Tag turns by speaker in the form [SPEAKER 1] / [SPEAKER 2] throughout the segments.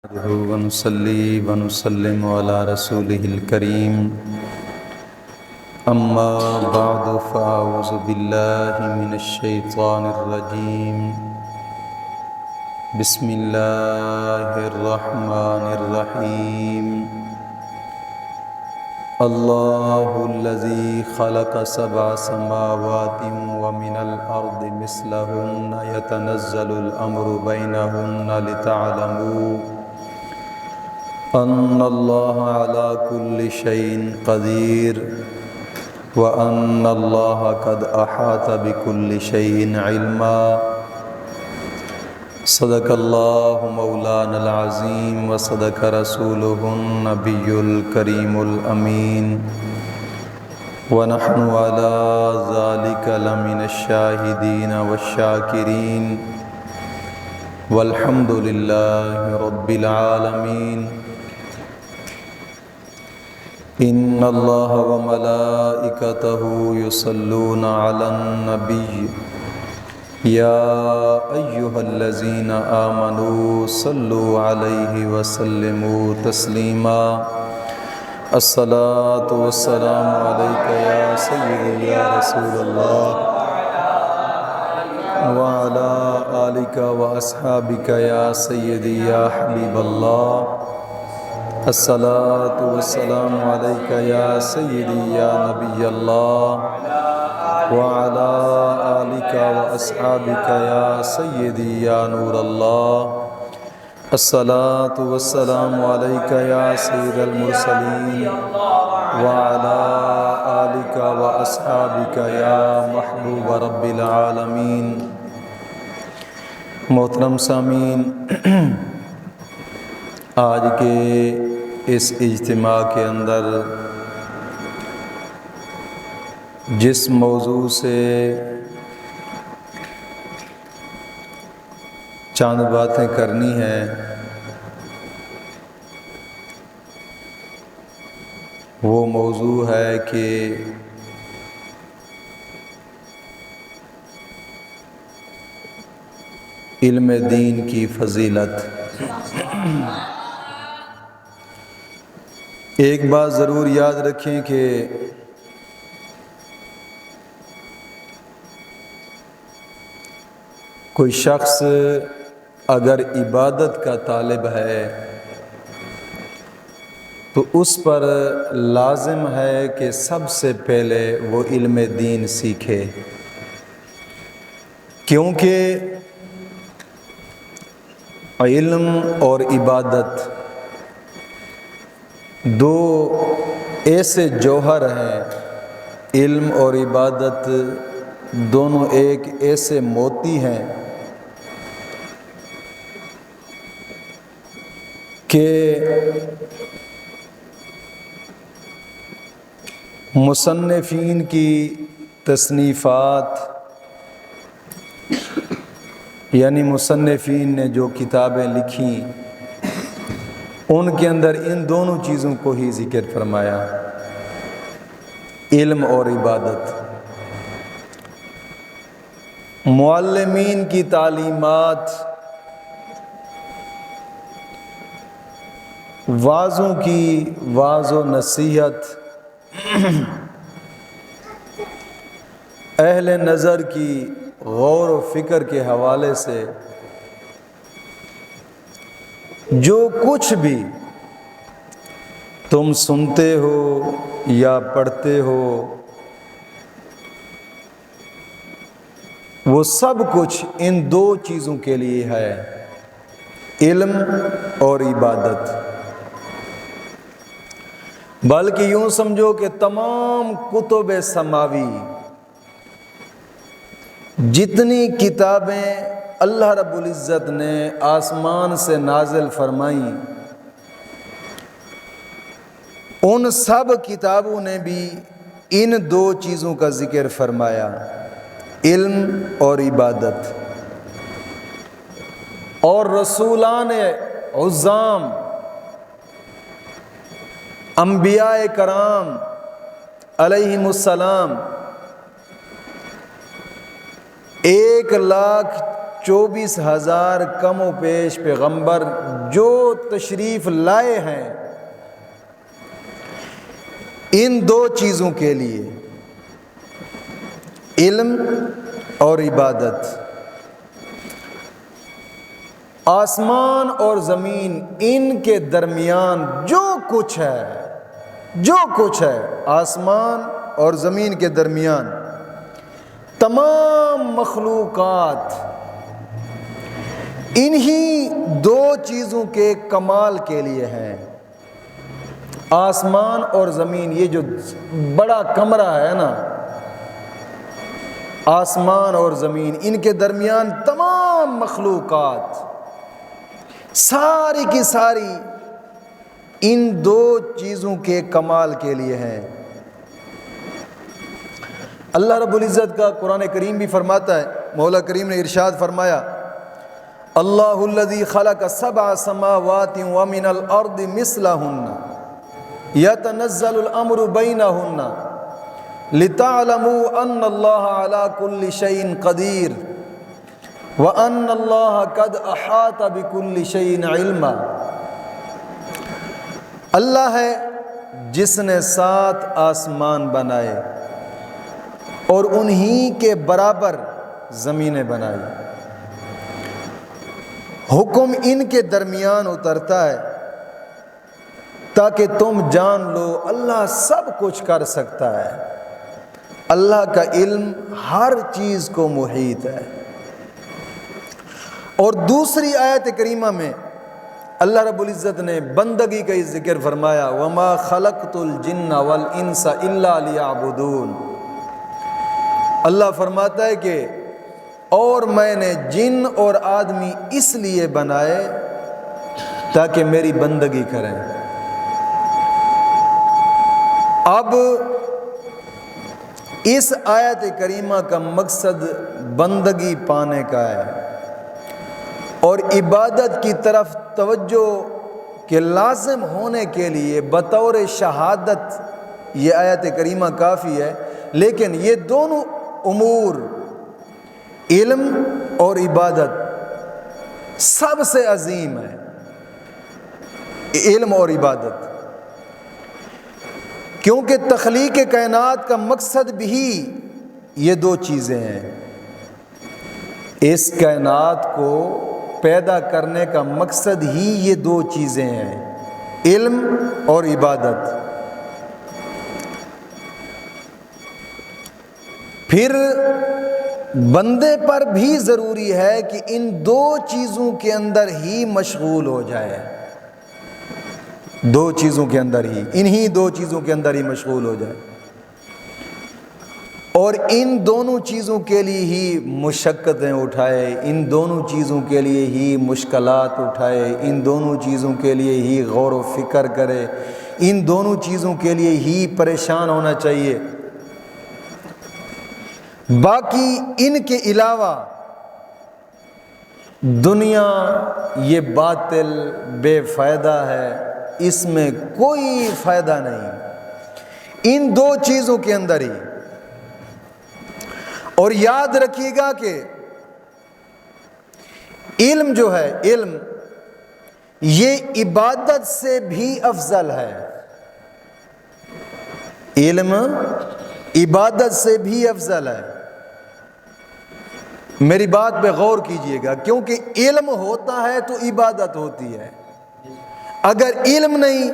[SPEAKER 1] نحمده ونصلي ونسلم على رسوله الكريم أما بعد فأعوذ بالله من الشيطان الرجيم بسم الله الرحمن الرحيم الله الذي خلق سبع سماوات ومن الأرض مثلهن يتنزل الأمر بينهن لتعلموا أن الله على كل شيء قدير وأن الله قد أحاط بكل شيء علما صدق الله مولانا العظيم وصدق رسوله النبي الكريم الأمين ونحن على ذلك لمن الشاهدين والشاكرين والحمد لله رب العالمين إن الله وملائكته يصلون على النبي يا أيها الذين آمنوا صلوا عليه وسلموا تسليما الصلاة والسلام عليك يا سيدي يا رسول الله وعلى آلك وأصحابك يا سيدي يا حبيب الله الصلاة والسلام عليك يا سيدي يا نبي الله وعلى آلك وأصحابك يا سيدي يا نور الله الصلاة والسلام عليك يا سيد المرسلين وعلى آلك وأصحابك يا محبوب رب العالمين محترم سامعین، آج کے اس اجتماع کے اندر جس موضوع سے چند باتیں کرنی ہیں وہ موضوع ہے کہ علم دین کی فضیلت۔ ایک بات ضرور یاد رکھیں کہ کوئی شخص اگر عبادت کا طالب ہے تو اس پر لازم ہے کہ سب سے پہلے وہ علم دین سیکھے، کیونکہ علم اور عبادت دو ایسے جوہر ہیں، علم اور عبادت دونوں ایک ایسے موتی ہیں کہ مصنفین کی تصنیفات یعنی مصنفین نے جو کتابیں لکھیں ان کے اندر ان دونوں چیزوں کو ہی ذکر فرمایا، علم اور عبادت۔ معلمین کی تعلیمات، واعظوں کی واعظ و نصیحت، اہل نظر کی غور و فکر کے حوالے سے جو کچھ بھی تم سنتے ہو یا پڑھتے ہو وہ سب کچھ ان دو چیزوں کے لیے ہے، علم اور عبادت۔ بلکہ یوں سمجھو کہ تمام کتب سماوی، جتنی کتابیں اللہ رب العزت نے آسمان سے نازل فرمائیں ان سب کتابوں نے بھی ان دو چیزوں کا ذکر فرمایا، علم اور عبادت۔ اور رسولان عظام، انبیاء کرام علیہم السلام 1,00,000 24,000 کم و پیش پیغمبر جو تشریف لائے ہیں ان دو چیزوں کے لیے، علم اور عبادت، آسمان اور زمین ان کے درمیان جو کچھ ہے آسمان اور زمین کے درمیان تمام مخلوقات انہی دو چیزوں کے کمال کے لیے ہیں۔ آسمان اور زمین، یہ جو بڑا کمرہ ہے نا، آسمان اور زمین ان کے درمیان تمام مخلوقات ساری کی ساری ان دو چیزوں کے کمال کے لیے ہیں۔ اللہ رب العزت کا قرآن کریم بھی فرماتا ہے، مولا کریم نے ارشاد فرمایا، اللہ الذی خلق 7 سماوات ومن الارض مثلہن یتنزل الامر بینہن لتعلموا ان اللہ علی کل شیء قدیر وان اللہ قد احاط بکل شیء علما۔ اللہ ہے جس نے 7 آسمان بنائے اور انہی کے برابر زمینیں بنائی، حکم ان کے درمیان اترتا ہے تاکہ تم جان لو اللہ سب کچھ کر سکتا ہے، اللہ کا علم ہر چیز کو محیط ہے۔ اور دوسری آیت کریمہ میں اللہ رب العزت نے بندگی کا ذکر فرمایا، وَمَا خَلَقْتُ الْجِنَّ وَالْإِنسَ إِلَّا لِيَعْبُدُونَ۔ اللہ فرماتا ہے کہ اور میں نے جن اور آدمی اس لیے بنائے تاکہ میری بندگی کریں۔ اب اس آیت کریمہ کا مقصد بندگی پانے کا ہے اور عبادت کی طرف توجہ کے لازم ہونے کے لیے بطور شہادت یہ آیت کریمہ کافی ہے، لیکن یہ دونوں امور علم اور عبادت سب سے عظیم ہے۔ علم اور عبادت، کیونکہ تخلیق کائنات کا مقصد بھی یہ دو چیزیں ہیں۔ اس کائنات کو پیدا کرنے کا مقصد ہی یہ دو چیزیں ہیں، علم اور عبادت۔ پھر بندے پر بھی ضروری ہے کہ ان دو چیزوں کے اندر ہی مشغول ہو جائے، دو چیزوں کے اندر ہی، انہی دو چیزوں کے اندر ہی مشغول ہو جائے، اور ان دونوں چیزوں کے لیے ہی مشقتیں اٹھائے، ان دونوں چیزوں کے لیے ہی مشکلات اٹھائے، ان دونوں چیزوں کے لیے ہی غور و فکر کرے، ان دونوں چیزوں کے لیے ہی پریشان ہونا چاہیے۔ باقی ان کے علاوہ دنیا یہ باطل بے فائدہ ہے، اس میں کوئی فائدہ نہیں، ان دو چیزوں کے اندر ہی۔ اور یاد رکھیے گا کہ علم جو ہے، علم یہ عبادت سے بھی افضل ہے، علم عبادت سے بھی افضل ہے۔ میری بات پہ غور کیجئے گا، کیونکہ علم ہوتا ہے تو عبادت ہوتی ہے، اگر علم نہیں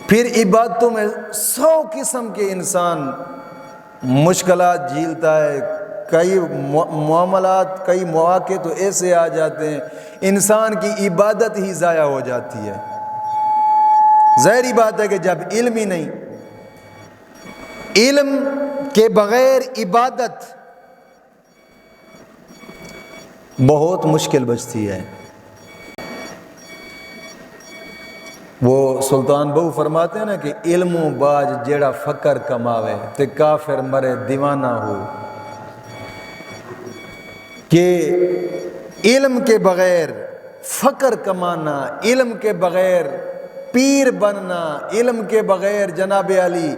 [SPEAKER 1] پھر عبادتوں میں 100 قسم کے انسان مشکلات جھیلتا ہے، کئی معاملات، کئی مواقع تو ایسے آ جاتے ہیں انسان کی عبادت ہی ضائع ہو جاتی ہے۔ ظاہری بات ہے کہ جب علم ہی نہیں، علم کے بغیر عبادت بہت مشکل بچتی ہے۔ وہ سلطان بہو فرماتے ہیں نا کہ علم و باج جیڑا فقر کماوے تے کافر مرے دیوانہ ہو، کہ علم کے بغیر فقر کمانا، علم کے بغیر پیر بننا، علم کے بغیر جناب علی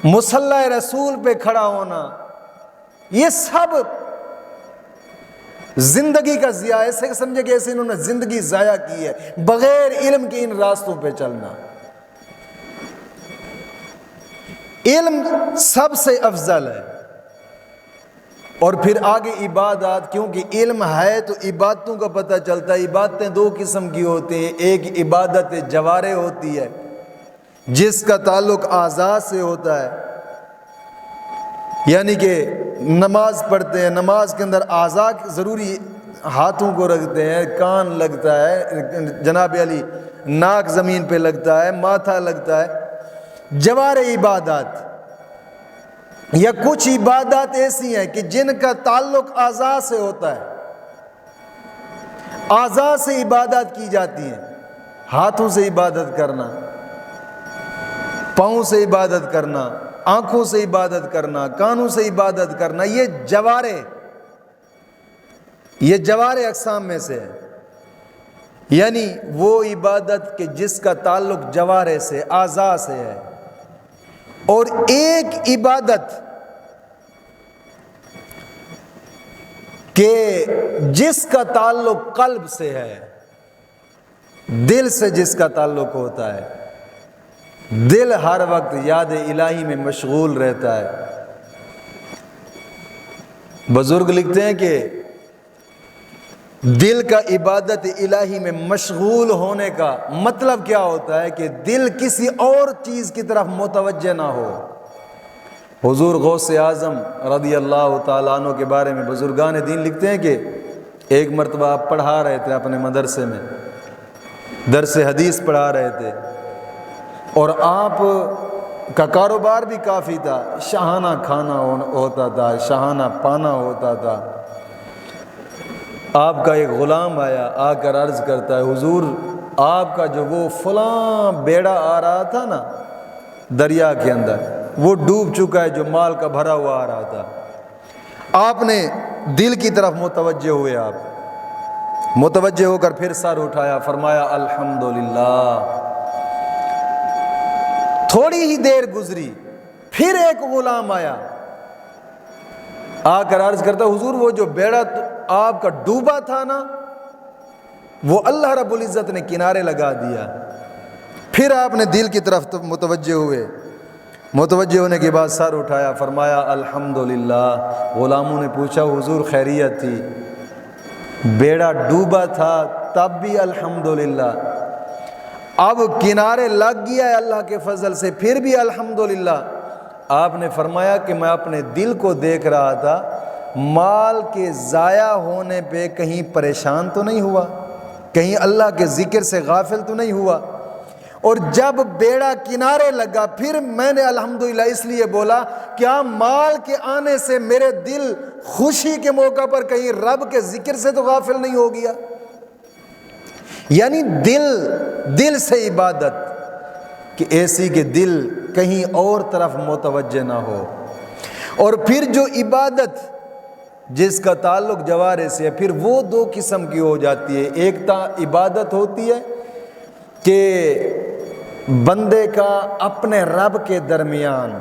[SPEAKER 1] مصلی رسول پہ کھڑا ہونا، یہ سب زندگی کا ضیاع، ایسے سمجھے کہ ایسے انہوں نے زندگی ضائع کی ہے، بغیر علم کے ان راستوں پہ چلنا۔ علم سب سے افضل ہے، اور پھر آگے عبادات، کیونکہ علم ہے تو عبادتوں کا پتہ چلتا ہے۔ عبادتیں دو قسم کی ہوتی ہیں، ایک عبادت جوارح ہوتی ہے جس کا تعلق اعضاء سے ہوتا ہے، یعنی کہ نماز پڑھتے ہیں، نماز کے اندر اعضاء ضروری، ہاتھوں کو رکھتے ہیں، کان لگتا ہے جناب علی، ناک زمین پہ لگتا ہے، ماتھا لگتا ہے، جوارح عبادات۔ یا کچھ عبادات ایسی ہیں کہ جن کا تعلق اعضاء سے ہوتا ہے، اعضاء سے عبادت کی جاتی ہیں، ہاتھوں سے عبادت کرنا، پاؤں سے عبادت کرنا، آنکھوں سے عبادت کرنا، کانوں سے عبادت کرنا، یہ جوارح اقسام میں سے ہے، یعنی وہ عبادت کہ جس کا تعلق جوارح سے، اعضاء سے ہے۔ اور ایک عبادت کہ جس کا تعلق قلب سے ہے، دل سے جس کا تعلق ہوتا ہے، دل ہر وقت یاد الہی میں مشغول رہتا ہے۔ بزرگ لکھتے ہیں کہ دل کا عبادت الہی میں مشغول ہونے کا مطلب کیا ہوتا ہے کہ دل کسی اور چیز کی طرف متوجہ نہ ہو۔ حضور غوث اعظم رضی اللہ تعالیٰ عنہ کے بارے میں بزرگان دین لکھتے ہیں کہ ایک مرتبہ آپ پڑھا رہے تھے اپنے مدرسے میں، درس حدیث پڑھا رہے تھے، اور آپ کا کاروبار بھی کافی تھا، شاہانہ کھانا ہوتا تھا، شاہانہ پانا ہوتا تھا۔ آپ کا ایک غلام آیا، آ کر عرض کرتا ہے، حضور آپ کا جو وہ فلاں بیڑا آ رہا تھا نا دریا کے اندر، وہ ڈوب چکا ہے، جو مال کا بھرا ہوا آ رہا تھا۔ آپ نے دل کی طرف متوجہ ہوئے، آپ متوجہ ہو کر پھر سر اٹھایا، فرمایا الحمدللہ۔ تھوڑی ہی دیر گزری، پھر ایک غلام آیا، آ کر عرض کرتا، حضور وہ جو بیڑا آپ کا ڈوبا تھا نا، وہ اللہ رب العزت نے کنارے لگا دیا۔ پھر آپ نے دل کی طرف متوجہ ہوئے، متوجہ ہونے کے بعد سر اٹھایا، فرمایا الحمدللہ۔ غلاموں نے پوچھا، حضور خیریت تھی؟ بیڑا ڈوبا تھا تب بھی الحمدللہ، اب کنارے لگ گیا ہے اللہ کے فضل سے، پھر بھی الحمدللہ۔ آپ نے فرمایا کہ میں اپنے دل کو دیکھ رہا تھا، مال کے ضائع ہونے پہ کہیں پریشان تو نہیں ہوا، کہیں اللہ کے ذکر سے غافل تو نہیں ہوا، اور جب بیڑا کنارے لگا پھر میں نے الحمدللہ اس لیے بولا، کیا مال کے آنے سے میرے دل خوشی کے موقع پر کہیں رب کے ذکر سے تو غافل نہیں ہو گیا؟ یعنی دل سے عبادت کہ ایسی کہ دل کہیں اور طرف متوجہ نہ ہو۔ اور پھر جو عبادت جس کا تعلق جوارح سے ہے، پھر وہ دو قسم کی ہو جاتی ہے۔ ایک عبادت ہوتی ہے کہ بندے کا اپنے رب کے درمیان،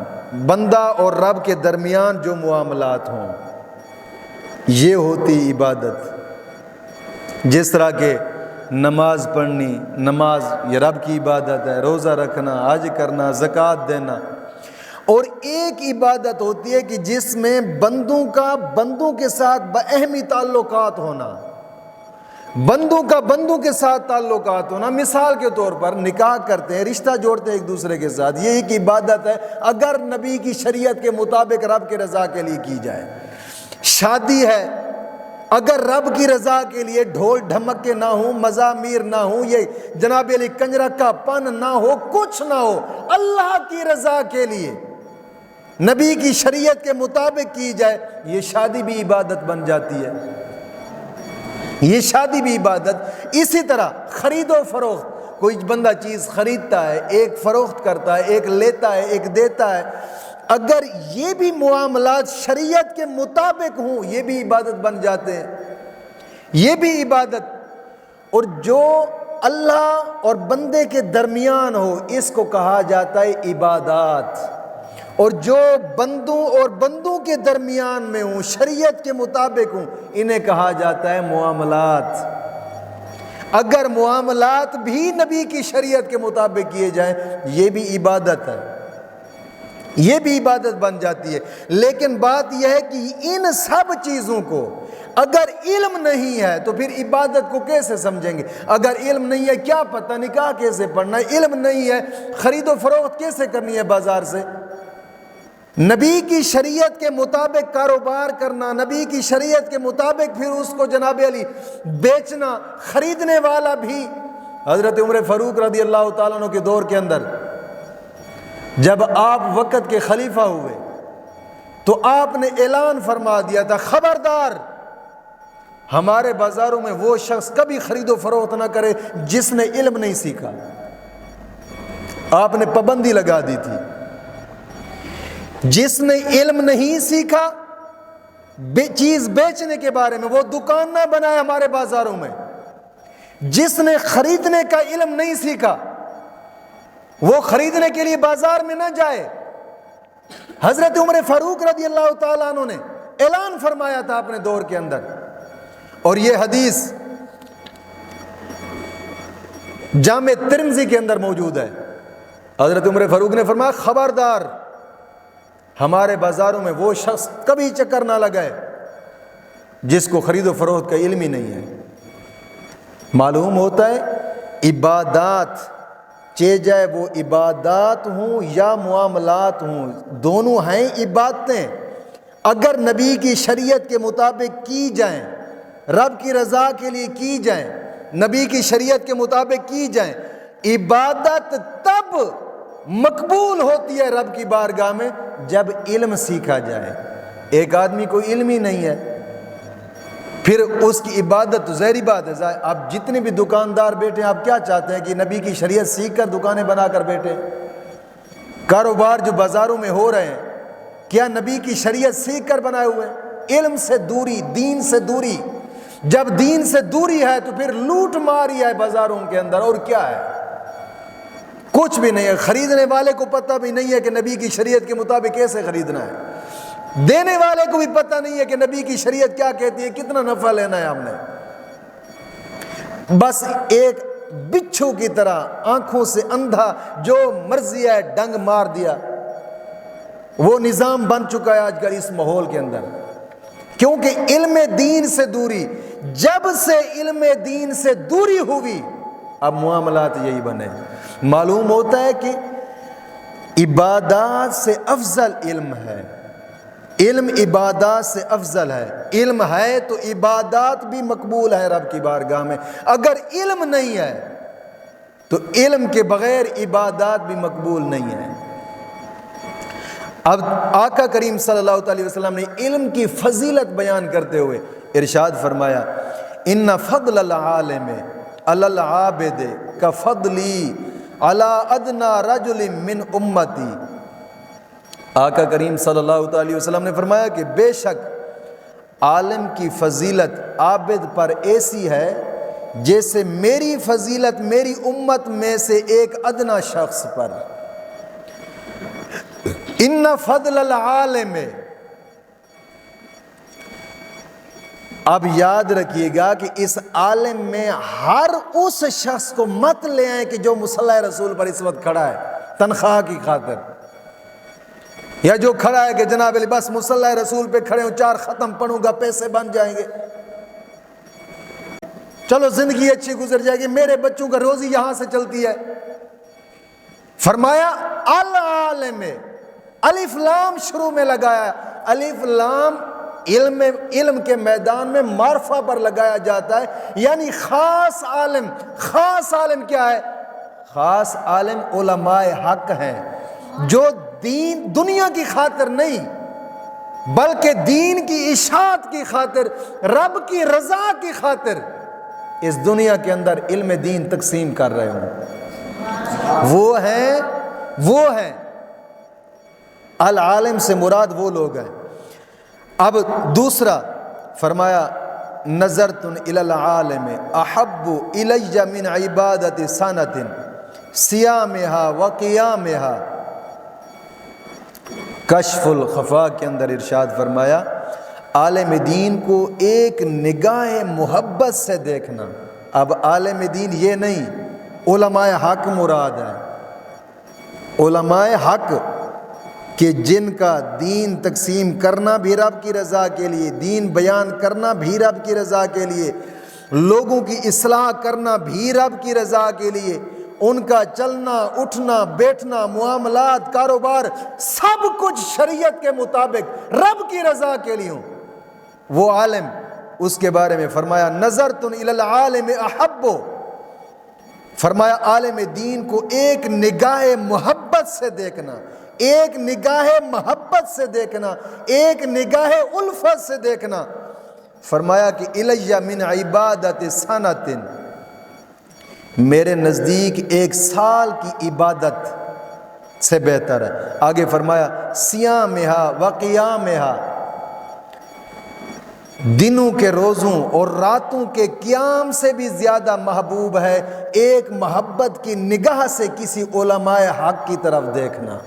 [SPEAKER 1] بندہ اور رب کے درمیان جو معاملات ہوں، یہ ہوتی عبادت۔ جس طرح کہ نماز پڑھنی، نماز یہ رب کی عبادت ہے، روزہ رکھنا، حج کرنا، زکوٰۃ دینا۔ اور ایک عبادت ہوتی ہے کہ جس میں بندوں کے ساتھ باہمی تعلقات ہونا، بندوں کے ساتھ تعلقات ہونا۔ مثال کے طور پر نکاح کرتے ہیں، رشتہ جوڑتے ہیں ایک دوسرے کے ساتھ، یہ ایک عبادت ہے اگر نبی کی شریعت کے مطابق رب کے رضا کے لیے کی جائے۔ شادی ہے، اگر رب کی رضا کے لیے ڈھول ڈھمکے نہ ہوں، مزامیر نہ ہوں، یہ جناب علی کنجرہ کا پن نہ ہو، کچھ نہ ہو، اللہ کی رضا کے لیے نبی کی شریعت کے مطابق کی جائے، یہ شادی بھی عبادت بن جاتی ہے، یہ شادی بھی عبادت۔ اسی طرح خرید و فروخت، کوئی بندہ چیز خریدتا ہے، ایک فروخت کرتا ہے، ایک لیتا ہے، ایک دیتا ہے، اگر یہ بھی معاملات شریعت کے مطابق ہوں، یہ بھی عبادت بن جاتے ہیں، یہ بھی عبادت۔ اور جو اللہ اور بندے کے درمیان ہو، اس کو کہا جاتا ہے عبادات۔ اور جو بندوں اور بندوں کے درمیان میں ہوں، شریعت کے مطابق ہوں، انہیں کہا جاتا ہے معاملات۔ اگر معاملات بھی نبی کی شریعت کے مطابق کیے جائیں، یہ بھی عبادت ہے، یہ بھی عبادت بن جاتی ہے۔ لیکن بات یہ ہے کہ ان سب چیزوں کو اگر علم نہیں ہے تو پھر عبادت کو کیسے سمجھیں گے؟ اگر علم نہیں ہے کیا پتہ نکاح کیسے پڑھنا ہے، علم نہیں ہے خرید و فروخت کیسے کرنی ہے بازار سے، نبی کی شریعت کے مطابق کاروبار کرنا، نبی کی شریعت کے مطابق پھر اس کو جناب علی بیچنا، خریدنے والا بھی۔ حضرت عمر فاروق رضی اللہ تعالیٰ عنہ کے دور کے اندر جب آپ وقت کے خلیفہ ہوئے تو آپ نے اعلان فرما دیا تھا، خبردار ہمارے بازاروں میں وہ شخص کبھی خرید و فروخت نہ کرے جس نے علم نہیں سیکھا۔ آپ نے پابندی لگا دی تھی، جس نے علم نہیں سیکھا چیز بیچنے کے بارے میں وہ دکان نہ بنائے ہمارے بازاروں میں، جس نے خریدنے کا علم نہیں سیکھا وہ خریدنے کے لیے بازار میں نہ جائے۔ حضرت عمر فاروق رضی اللہ تعالیٰ عنہ نے اعلان فرمایا تھا اپنے دور کے اندر، اور یہ حدیث جامع ترمذی کے اندر موجود ہے۔ حضرت عمر فاروق نے فرمایا، خبردار ہمارے بازاروں میں وہ شخص کبھی چکر نہ لگائے جس کو خرید و فروخت کا علم ہی نہیں ہے۔ معلوم ہوتا ہے عبادات چاہے جائے وہ عبادات ہوں یا معاملات ہوں، دونوں ہیں عبادتیں، اگر نبی کی شریعت کے مطابق کی جائیں، رب کی رضا کے لیے کی جائیں، نبی کی شریعت کے مطابق کی جائیں، عبادت تب مقبول ہوتی ہے رب کی بارگاہ میں جب علم سیکھا جائے۔ ایک آدمی کو علم ہی نہیں ہے، پھر اس کی عبادت تو ظاہری بات ہے۔ آپ جتنے بھی دکاندار بیٹھے ہیں، آپ کیا چاہتے ہیں کہ نبی کی شریعت سیکھ کر دکانیں بنا کر بیٹھے؟ کاروبار جو بازاروں میں ہو رہے ہیں کیا نبی کی شریعت سیکھ کر بنائے ہوئے ہیں؟ علم سے دوری، دین سے دوری۔ جب دین سے دوری ہے تو پھر لوٹ ماری ہے بازاروں کے اندر، اور کیا ہے؟ کچھ بھی نہیں ہے۔ خریدنے والے کو پتہ بھی نہیں ہے کہ نبی کی شریعت کے مطابق کیسے خریدنا ہے، دینے والے کو بھی پتہ نہیں ہے کہ نبی کی شریعت کیا کہتی ہے، کتنا نفع لینا ہے ہم نے۔ بس ایک بچھو کی طرح آنکھوں سے اندھا جو مرضی ہے ڈنگ مار دیا، وہ نظام بن چکا ہے آج کل اس ماحول کے اندر، کیونکہ علم دین سے دوری۔ جب سے علم دین سے دوری ہوئی اب معاملات یہی بنے۔ معلوم ہوتا ہے کہ عبادات سے افضل علم ہے، علم عبادات سے افضل ہے۔ علم ہے تو عبادات بھی مقبول ہے رب کی بارگاہ میں، اگر علم نہیں ہے تو علم کے بغیر عبادات بھی مقبول نہیں ہے۔ اب آقا کریم صلی اللہ علیہ وسلم نے علم کی فضیلت بیان کرتے ہوئے ارشاد فرمایا، ان فضل العالم علی العابد کفضلی علی ادنی رجل من امتی۔ آقا کریم صلی اللہ علیہ وسلم نے فرمایا کہ بے شک عالم کی فضیلت عابد پر ایسی ہے جیسے میری فضیلت میری امت میں سے ایک ادنا شخص پر۔ ان فضل العالم، اب یاد رکھیے گا کہ اس عالم میں ہر اس شخص کو مت لے آئیں کہ جو مصلی رسول پر اس وقت کھڑا ہے تنخواہ کی خاطر، یا جو کھڑا ہے کہ جناب علی بس مصلی رسول پہ کھڑے ہوں، 4 ختم پڑھوں گا پیسے بن جائیں گے، چلو زندگی اچھی گزر جائے گی، میرے بچوں کا روزی یہاں سے چلتی ہے۔ فرمایا العالم، الف لام شروع میں لگایا، الف لام علم کے میدان میں معرفہ پر لگایا جاتا ہے، یعنی خاص عالم۔ خاص عالم کیا ہے؟ خاص عالم علماء حق ہیں جو دین دنیا کی خاطر نہیں بلکہ دین کی اشاعت کی خاطر، رب کی رضا کی خاطر اس دنیا کے اندر علم دین تقسیم کر رہے ہوں، وہ ہیں العالم سے مراد وہ لوگ ہیں۔ اب دوسرا فرمایا نظرت الی العالم احب الی من عبادت سنۃ صیامها وقیامها۔ کشف الخفا کے اندر ارشاد فرمایا عالم دین کو ایک نگاہ محبت سے دیکھنا. اب عالم دین یہ نہیں، علماء حق مراد ہے. علماء حق کہ جن کا دین تقسیم کرنا بھی رب کی رضا کے لیے، دین بیان کرنا بھی رب کی رضا کے لیے، لوگوں کی اصلاح کرنا بھی رب کی رضا کے لیے، ان کا چلنا اٹھنا بیٹھنا معاملات کاروبار سب کچھ شریعت کے مطابق رب کی رضا کے لیے ہوں، وہ عالم. اس کے بارے میں فرمایا نظرت الی العالم احب، فرمایا عالم دین کو ایک نگاہ محبت سے دیکھنا، ایک نگاہ محبت سے دیکھنا، ایک نگاہ الفت سے دیکھنا. فرمایا کہ الی من عبادت سنۃ، میرے نزدیک ایک سال کی عبادت سے بہتر ہے. آگے فرمایا صیامھا و قیامھا، دنوں کے روزوں اور راتوں کے قیام سے بھی زیادہ محبوب ہے ایک محبت کی نگاہ سے کسی علماء حق کی طرف دیکھنا.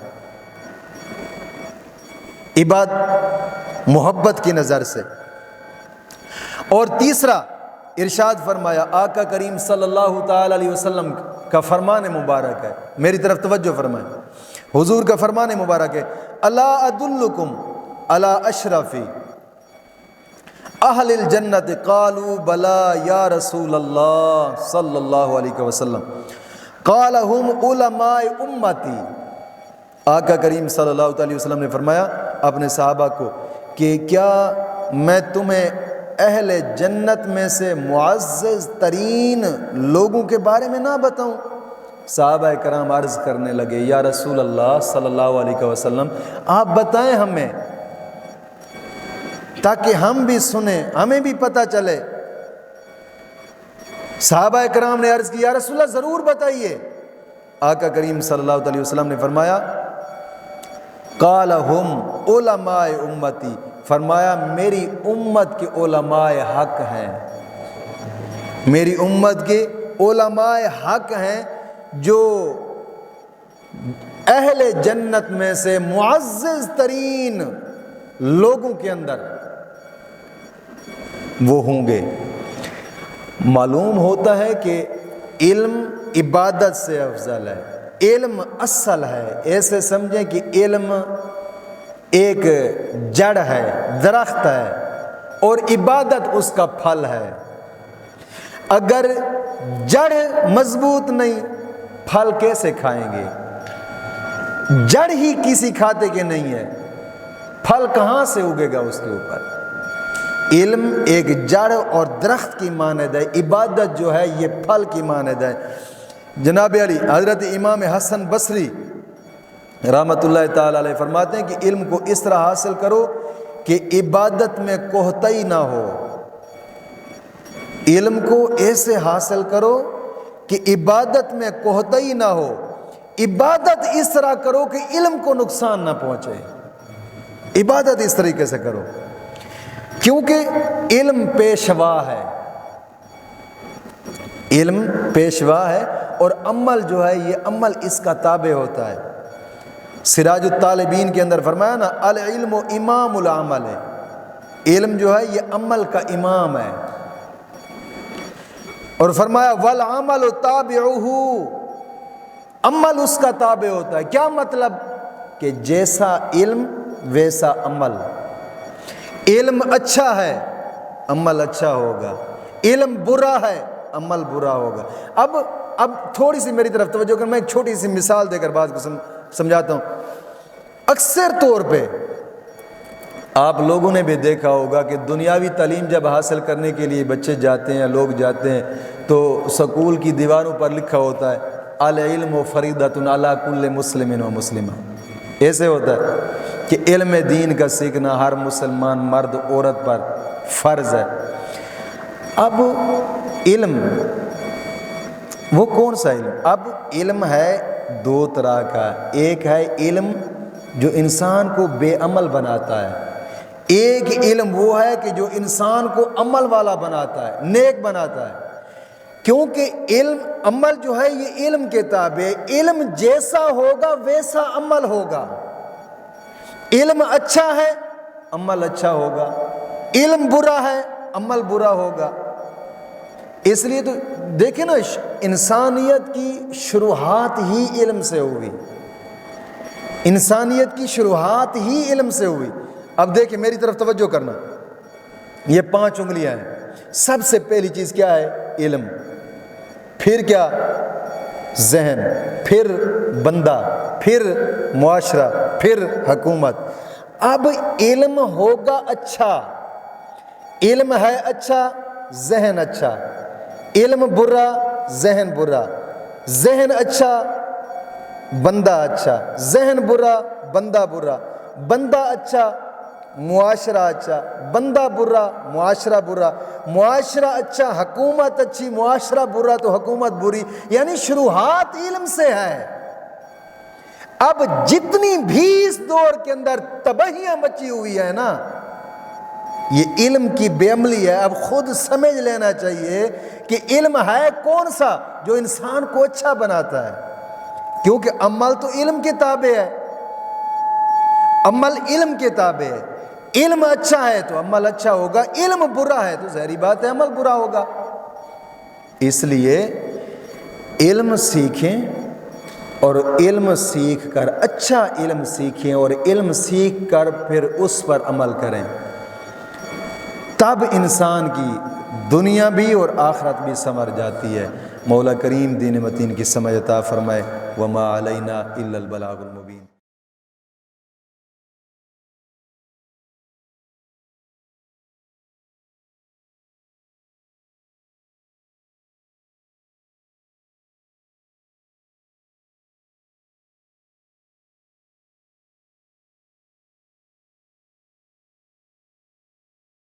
[SPEAKER 1] عبادت محبت کی نظر سے. اور تیسرا ارشاد فرمایا آقا کریم صلی اللہ تعالی علیہ وسلم کا فرمان مبارک ہے، میری طرف توجہ فرمائیں. حضور کا فرمان مبارک ہے الا ادلکم علی اشرف اہل الجنت قالوا بلا یا رسول اللہ صلی اللہ علیہ وسلم قال هم علماء امتی. آقا کریم صلی اللہ علیہ وسلم نے فرمایا اپنے صحابہ کو کہ کیا میں تمہیں اہل جنت میں سے معزز ترین لوگوں کے بارے میں نہ بتاؤں؟ صحابہ کرام عرض کرنے لگے یا رسول اللہ صلی اللہ علیہ وسلم آپ بتائیں ہمیں تاکہ ہم بھی سنیں، ہمیں بھی پتہ چلے. صحابہ کرام نے عرض کی یا رسول اللہ ضرور بتائیے. آقا کریم صلی اللہ علیہ وسلم نے فرمایا قال ہم علماء امتی، فرمایا میری امت کے علماء حق ہیں، میری امت کے علماء حق ہیں جو اہل جنت میں سے معزز ترین لوگوں کے اندر وہ ہوں گے. معلوم ہوتا ہے کہ علم عبادت سے افضل ہے، علم اصل ہے. ایسے سمجھیں کہ علم ایک جڑ ہے، درخت ہے، اور عبادت اس کا پھل ہے. اگر جڑ مضبوط نہیں پھل کیسے کھائیں گے؟ جڑ ہی کسی کھاتے کے نہیں ہے، پھل کہاں سے اگے گا اس کے اوپر؟ علم ایک جڑ اور درخت کی مانند ہے، عبادت جو ہے یہ پھل کی مانند ہے. جناب علی حضرت امام حسن بصری رحمۃ اللہ تعالی علیہ فرماتے ہیں کہ علم کو اس طرح حاصل کرو کہ عبادت میں کوہتائی نہ ہو. علم کو ایسے حاصل کرو کہ عبادت میں کوہتائی نہ ہو. عبادت اس طرح کرو کہ علم کو نقصان نہ پہنچے. عبادت اس طریقے سے کرو کیونکہ علم پیشوا ہے، علم پیشوا ہے، اور عمل جو ہے یہ عمل اس کا تابع ہوتا ہے. سراج الطالبین کے اندر فرمایا نا العلم امام العمل ہے، علم جو ہے یہ عمل کا امام ہے. اور فرمایا والعمل تابعہ، عمل اس کا تابع ہوتا ہے. کیا مطلب؟ کہ جیسا علم ویسا عمل. علم اچھا ہے عمل اچھا ہوگا، علم برا ہے عمل برا ہوگا. اب تھوڑی سی میری طرف توجہ کر، میں ایک چھوٹی سی مثال دے کر بات کو سمجھاتا ہوں. اکثر طور پہ آپ لوگوں نے بھی دیکھا ہوگا کہ دنیاوی تعلیم جب حاصل کرنے کے لیے بچے جاتے ہیں، لوگ جاتے ہیں، تو سکول کی دیواروں پر لکھا ہوتا ہے العلم فریضۃ علی کل مسلم و مسلمہ. ایسے ہوتا ہے کہ علم دین کا سیکھنا ہر مسلمان مرد عورت پر فرض ہے. اب علم وہ کون سا علم؟ اب علم ہے دو طرح کا. ایک ہے علم جو انسان کو بے عمل بناتا ہے، ایک علم وہ ہے کہ جو انسان کو عمل والا بناتا ہے، نیک بناتا ہے. کیونکہ علم عمل جو ہے یہ علم کے تابع، علم جیسا ہوگا ویسا عمل ہوگا. علم اچھا ہے عمل اچھا ہوگا، علم برا ہے عمل برا ہوگا۔ اس لیے تو دیکھیں نا، انسانیت کی شروعات ہی علم سے ہوئی، انسانیت کی شروعات ہی علم سے ہوئی۔ اب دیکھیں میری طرف توجہ کرنا، یہ 5 انگلیاں ہیں، سب سے پہلی چیز کیا ہے؟ علم، پھر کیا؟ ذہن، پھر بندہ، پھر معاشرہ، پھر حکومت۔ اب علم ہوگا اچھا، علم ہے اچھا ذہن اچھا، علم برا ذہن برا، ذہن اچھا بندہ اچھا، ذہن برا بندہ برا، بندہ اچھا معاشرہ اچھا، بندہ برا معاشرہ برا، معاشرہ اچھا حکومت اچھی، معاشرہ برا تو حکومت بری۔ یعنی شروعات علم سے ہے۔ اب جتنی بھی اس دور کے اندر تباہیاں مچی ہوئی ہے نا، یہ علم کی بے عملی ہے۔ اب خود سمجھ لینا چاہیے کہ علم ہے کون سا جو انسان کو اچھا بناتا ہے، کیونکہ عمل تو علم کے تابع ہے، عمل علم کے تابع ہے۔ علم اچھا ہے تو عمل اچھا ہوگا، علم برا ہے تو ظاہری بات ہے عمل برا ہوگا۔ اس لیے علم سیکھیں، اور علم سیکھ کر اچھا علم سیکھیں، اور علم سیکھ کر پھر اس پر عمل کریں، تب انسان کی دنیا بھی اور آخرت بھی سنور جاتی ہے۔ مولا کریم دین متین کی سمجھ عطا فرمائے۔ وما علینا الا البلاغ المبین۔